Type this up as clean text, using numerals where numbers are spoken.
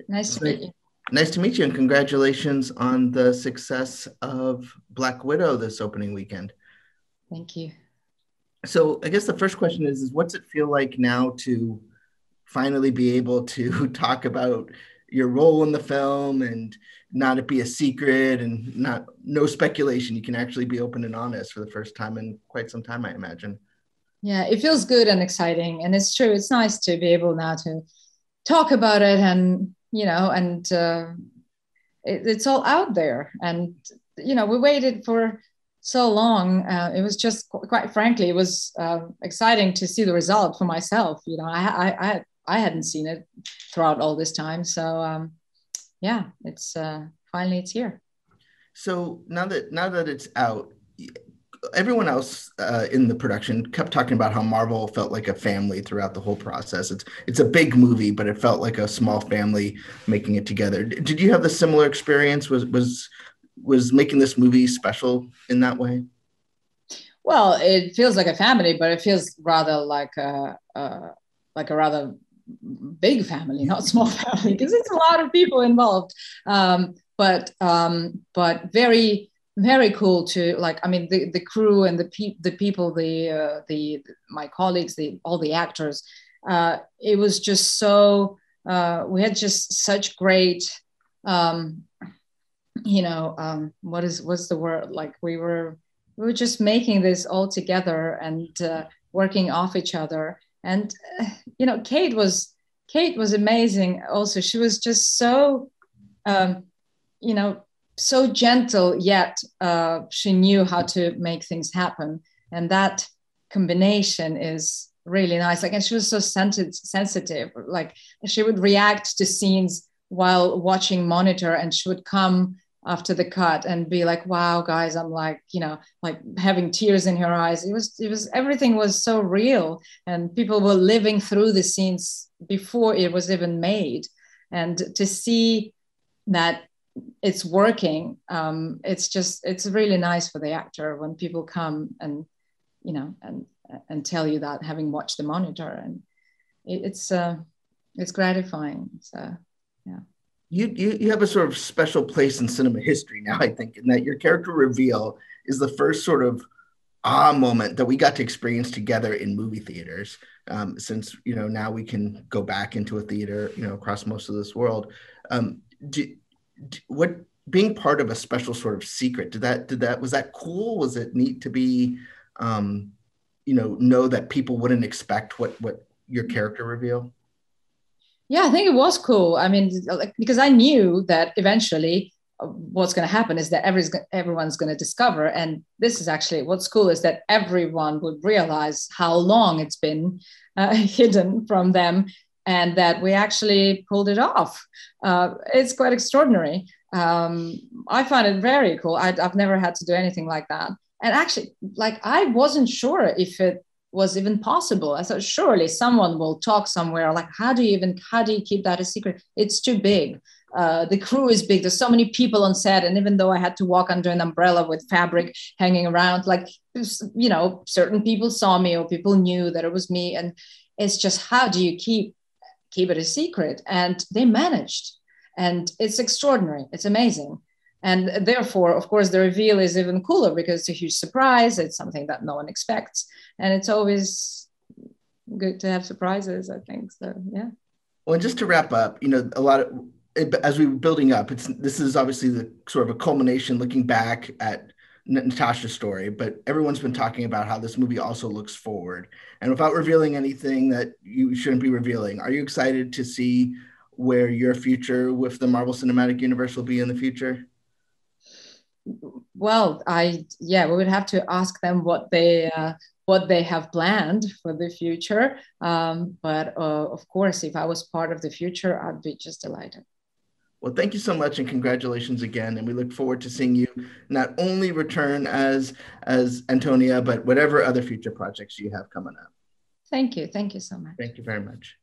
Nice to meet you. Nice to meet you, and congratulations on the success of Black Widow this opening weekend. Thank you. So I guess the first question is what's it feel like now to finally be able to talk about your role in the film and not it be a secret and not no speculation? You can actually be open and honest for the first time in quite some time, I imagine. Yeah, it feels good and exciting. And it's true. It's nice to be able now to talk about it and it's all out there. And, we waited for so long. It was just, quite frankly, it was exciting to see the result for myself. I hadn't seen it throughout all this time. So, yeah, it's finally it's here. So now that it's out, everyone else in the production kept talking about how Marvel felt like a family throughout the whole process. It's a big movie, but it felt like a small family making it together. Did you have the similar experience? Was making this movie special in that way? Well, it feels like a family, but it feels rather like a rather big family, not small family, because it's a lot of people involved. But very very cool to like. I mean, the crew and the people, the my colleagues, the all the actors. It was just so. We had just such great. What's the word? Like we were just making this all together and working off each other. And Kate was amazing. Also, she was just so you know so gentle, yet she knew how to make things happen, and that combination is really nice. Like, and she was so sensitive. Like, she would react to scenes while watching monitor, and she would come after the cut and be like, wow guys, I'm like, like having tears in her eyes. It was everything was so real, and people were living through the scenes before it was even made. And to see that it's working, it's really nice for the actor when people come and and tell you that, having watched the monitor. And it's gratifying. So yeah. You have a sort of special place in cinema history now, I think, in that your character reveal is the first sort of moment that we got to experience together in movie theaters. Since now we can go back into a theater, across most of this world. Do, what being part of a special sort of secret, did that was that cool? Was it neat to be, know that people wouldn't expect what your character reveal? Yeah, I think it was cool. I mean, like, because I knew that eventually what's going to happen is that everyone's going to discover. And this is actually what's cool, is that everyone would realize how long it's been hidden from them, and that we actually pulled it off. It's quite extraordinary. I find it very cool. I've never had to do anything like that. And actually, like, I wasn't sure if it was even possible. I thought surely someone will talk somewhere. Like, how do you keep that a secret? It's too big. The crew is big. There's so many people on set, and even though I had to walk under an umbrella with fabric hanging around, like, certain people saw me or people knew that it was me, and it's just, how do you keep it a secret? And they managed, and it's extraordinary. It's amazing. And therefore, of course, the reveal is even cooler because it's a huge surprise. It's something that no one expects. And it's always good to have surprises, I think. So, yeah. Well, and just to wrap up, a lot of as we were building up, this is obviously the sort of a culmination looking back at Natasha's story, but everyone's been talking about how this movie also looks forward. And without revealing anything that you shouldn't be revealing, are you excited to see where your future with the Marvel Cinematic Universe will be in the future? Well, yeah, we would have to ask them what they have planned for the future. But of course, if I was part of the future, I'd be just delighted. Well, thank you so much, and congratulations again. And we look forward to seeing you not only return as Antonia, but whatever other future projects you have coming up. Thank you so much. Thank you very much.